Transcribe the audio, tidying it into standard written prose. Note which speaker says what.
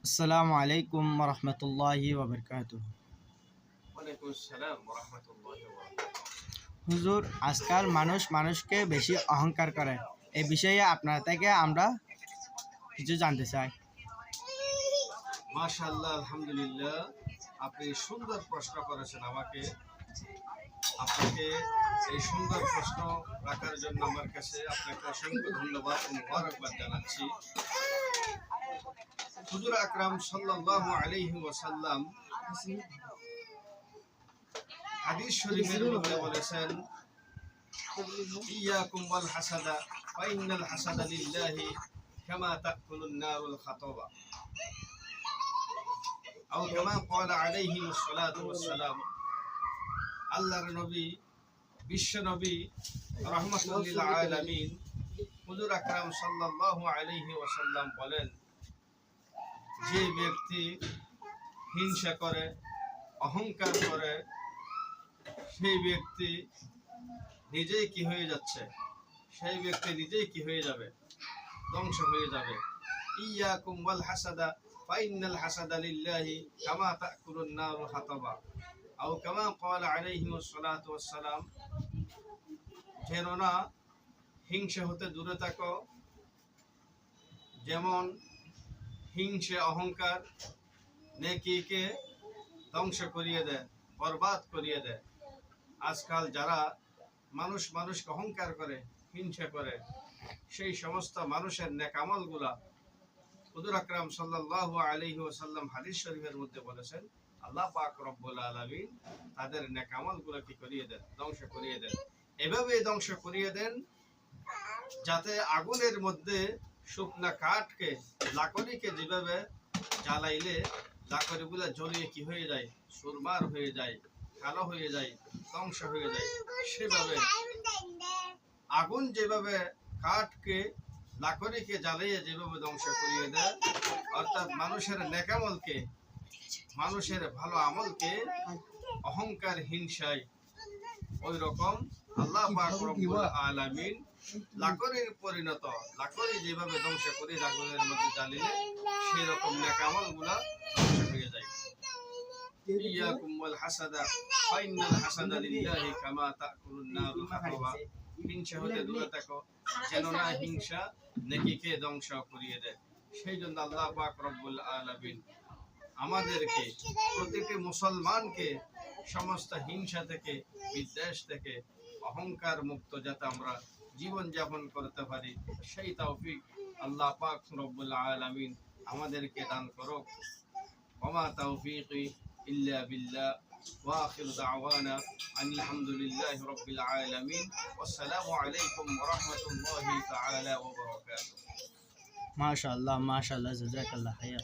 Speaker 1: আসসালামু আলাইকুম রহমতুল্লাহি ওয়াবারকাতুহু।
Speaker 2: ওয়ালাইকুম আসসালাম ওয়া রাহমাতুল্লাহি ওয়া বারাকাতুহু।
Speaker 1: হুজুর, আজকাল মানুষ মানুষকে বেশি অহংকার করে, এই বিষয়ে আপনার থেকে আমরা কিছু জানতে চাই।
Speaker 2: মাশাআল্লাহ, আলহামদুলিল্লাহ, আপনি সুন্দর প্রশ্ন করেছেন আমাকে। আপনাকে এই সুন্দর প্রশ্ন রাখার জন্য আমার কাছে আপনাকে অসংখ্য ধন্যবাদ ও মুবারকবাদ জানাচ্ছি। হুজুর আকরাম সাল্লাল্লাহু আলাইহি ওয়াসাল্লাম হাদিস শরীফের মধ্যে বলেছেন, ইয়াকুম ওয়াল হাসাদা ফা ইন্নাল হাসাদা লিল্লাহি কামা তাকুলুন নারুল খাতাবা। আও কামা ক্বালা আলাইহিস সালাতু ওয়াস সালাম। আল্লাহর নবী, বিশ্ব নবী, রাহমাতুল লিল আলামিন হুজুর আকরাম সাল্লাল্লাহু আলাইহি ওয়াসাল্লাম বলেন, যে ব্যক্তি হিংসা করে, অহংকার করে, সেই ব্যক্তি নিজেই কি হয়ে যাচ্ছে? সেই ব্যক্তি নিজেই কি হয়ে যাবে? ধ্বংস হয়ে যাবে। ইয়াকুম ওয়াল হাসাদা ফা ইন্নাল হাসাদা লিল্লাহি কামা তাকুলুন নারু হাতাবা। আও কামা ক্বালা আলাইহিস সালাতু ওয়াস সালাম। যেন না হিংসা হতে দূরে থাকো। যেমন হিংসে, অহংকার নেকিকে ধ্বংস করিয়ে দেয়, বরবাদ করিয়ে দেয়। আজকাল যারা মানুষকে অহংকার করে, হিংসা করে, সেই সমস্ত মানুষের নেক আমলগুলা হুজুর আকরাম সাল্লাল্লাহু আলাইহি ওয়াসাল্লাম হাদিস শরীফের মধ্যে বলেছেন, আল্লাহ পাক রব্বুল আলামিন তাদের নেক আমলগুলো কি করিয়ে দেন? ধ্বংস করিয়ে দেন। এভাবে ধ্বংস করিয়ে দেন যাতে আগুনের মধ্যে শুকনা কাঠকে, লাকড়িকে যেভাবে জ্বালাইলে লাকড়িগুলো জ্বলিয়ে কি হয়ে যায়? সুরমার হয়ে যায়, কালো হয়ে যায়, ধ্বংস হয়ে যায়। সেভাবে আগুন যেভাবে কাঠকে, লাকড়িকে জ্বালিয়ে যেভাবে ধ্বংস করিয়ে দেয়, অর্থাৎ মানুষের নেকামলকে, মানুষের ভালো আমলকে অহংকার, হিংসায় ওই রকম আল্লাহ পাক রব্বুল আলামিন লাকড়ির পরিণত, লাকড়ি যেভাবে ধ্বংস করে আগুনের মধ্যে জ্বালিয়ে, সেই রকম নেকামলগুলা ধ্বংস হয়ে যায়। ইয়াকুম ওয়াল হাসাদা ফা ইন্নাল হাসাদা লিল্লাহি কামা তাকুলুন নারুল হাতাবা। হিংসা হতে দূরে থাকো, যেন না হিংসা নেকিকে ধ্বংস করিয়ে দেয়। সেই জন্য আল্লাহ পাক রব্বুল আলামিন আমাদেরকে, প্রতিটি মুসলমানকে সমস্ত হিংসা থেকে, বিদ্বেষ থেকে, অহংকার মুক্ত যাতে আমরা জীবন যাপন করতে পারি, সেই তৌফিক আল্লাহ পাক রব্বুল আলামিন আমাদেরকে দান করুক। ওমা তাওফীকি ইল্লা বিল্লাহ। ওয়া আখিরু দাওয়ানা আনিল হামদুলিল্লাহি রাব্বিল আলামিন। ওয়াসসালামু আলাইকুম ওয়া রাহমাতুল্লাহি তাআলা ওয়া বারাকাতুহু।
Speaker 1: মাশাআল্লাহ, মাশাআল্লাহ, জাযাকাল্লাহ খাইর।